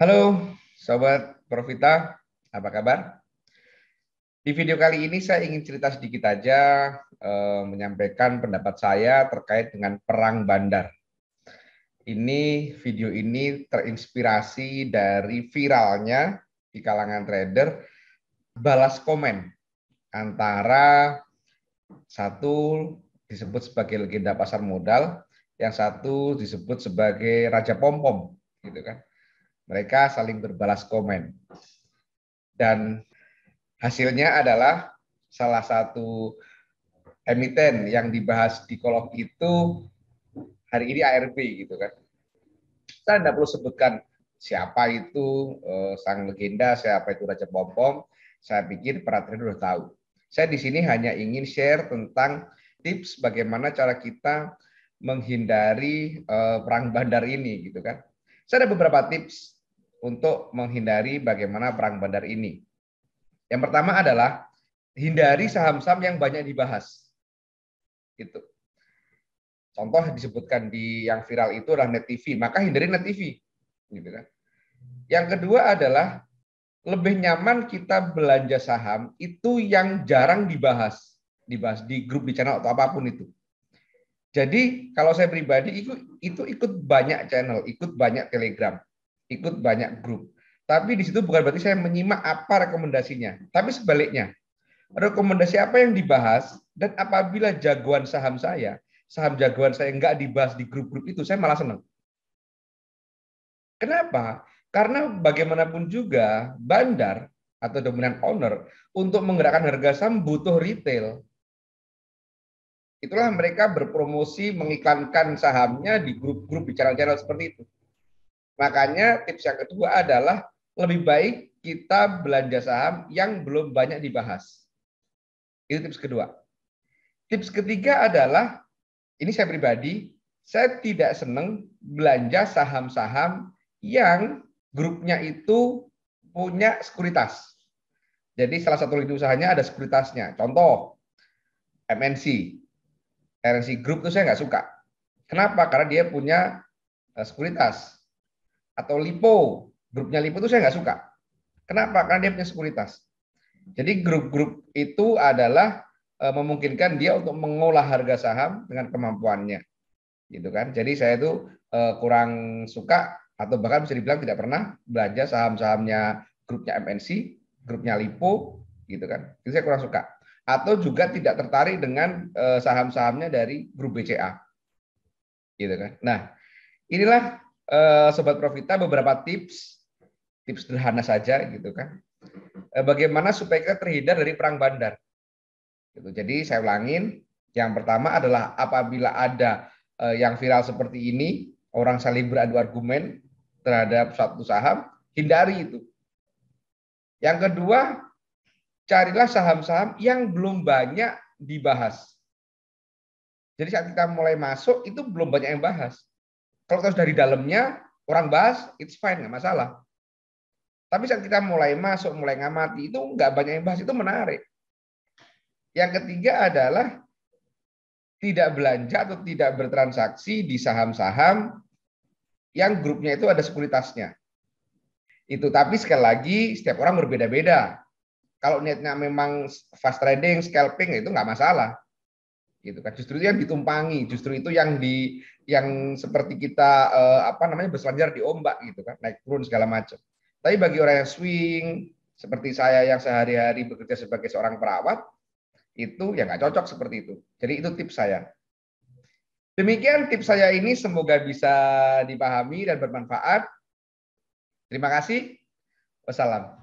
Halo, Sobat Profita, apa kabar? Di video kali ini saya ingin cerita sedikit aja, menyampaikan pendapat saya terkait dengan perang bandar. Video ini terinspirasi dari viralnya di kalangan trader balas komen antara satu disebut sebagai legenda pasar modal, yang satu disebut sebagai Raja Pom-Pom, gitu kan. Mereka saling berbalas komen. Dan hasilnya adalah salah satu emiten yang dibahas di kolom itu hari ini ARB gitu kan. Saya tidak perlu sebutkan siapa itu sang legenda, siapa itu Raja Pompom. Saya pikir para trader sudah tahu. Saya di sini hanya ingin share tentang tips bagaimana cara kita menghindari perang bandar ini gitu kan. Saya ada beberapa tips untuk menghindari bagaimana perang bandar ini. Yang pertama adalah hindari saham-saham yang banyak dibahas. Gitu. Contoh disebutkan di yang viral itu adalah Net TV, maka hindari Net TV. Gitu kan. Yang kedua adalah lebih nyaman kita belanja saham itu yang jarang dibahas di grup, di channel atau apapun itu. Jadi kalau saya pribadi itu ikut banyak channel, ikut banyak Telegram, ikut banyak grup. Tapi di situ bukan berarti saya menyimak apa rekomendasinya, tapi sebaliknya. Rekomendasi apa yang dibahas, dan apabila saham jagoan saya nggak dibahas di grup-grup itu, saya malah senang. Kenapa? Karena bagaimanapun juga bandar atau dominan owner untuk menggerakkan harga saham butuh retail. Itulah mereka berpromosi mengiklankan sahamnya di grup-grup, di channel-channel seperti itu. Makanya tips yang kedua adalah lebih baik kita belanja saham yang belum banyak dibahas. Itu tips kedua. Tips ketiga adalah, ini saya pribadi, saya tidak senang belanja saham-saham yang grupnya itu punya sekuritas. Jadi salah satu lini usahanya ada sekuritasnya. Contoh, MNC. MNC Group itu saya nggak suka. Kenapa? Karena dia punya sekuritas. Atau Lipo. Grupnya Lipo itu saya nggak suka. Kenapa? Karena dia punya sekuritas. Jadi grup-grup itu adalah memungkinkan dia untuk mengolah harga saham dengan kemampuannya. Gitu kan. Jadi saya itu kurang suka atau bahkan bisa dibilang tidak pernah belanja saham-sahamnya grupnya MNC, grupnya Lipo, gitu kan. Itu saya kurang suka. Atau juga tidak tertarik dengan saham-sahamnya dari grup BCA, gitu kan. Nah, inilah Sobat Profita beberapa tips sederhana saja, gitu kan. Bagaimana supaya kita terhindar dari perang bandar. Gitu. Jadi saya ulangin, yang pertama adalah apabila ada yang viral seperti ini, orang saling beradu argumen terhadap suatu saham, hindari itu. Yang kedua, carilah saham-saham yang belum banyak dibahas. Jadi saat kita mulai masuk, itu belum banyak yang bahas. Kalau kita sudah di dalamnya, orang bahas, it's fine, nggak masalah. Tapi saat kita mulai masuk, mulai ngamati, itu nggak banyak yang bahas, itu menarik. Yang ketiga adalah tidak belanja atau tidak bertransaksi di saham-saham yang grupnya itu ada sekuritasnya. Itu, tapi sekali lagi setiap orang berbeda-beda. Kalau niatnya memang fast trading, scalping, itu nggak masalah. Gitu kan. Justru itu yang ditumpangi, justru itu yang seperti kita berselancar di ombak gitu kan, naik turun segala macam. Tapi bagi orang yang swing seperti saya yang sehari-hari bekerja sebagai seorang perawat, itu ya nggak cocok seperti itu. Jadi itu tips saya. Demikian tips saya ini, semoga bisa dipahami dan bermanfaat. Terima kasih. Wassalam.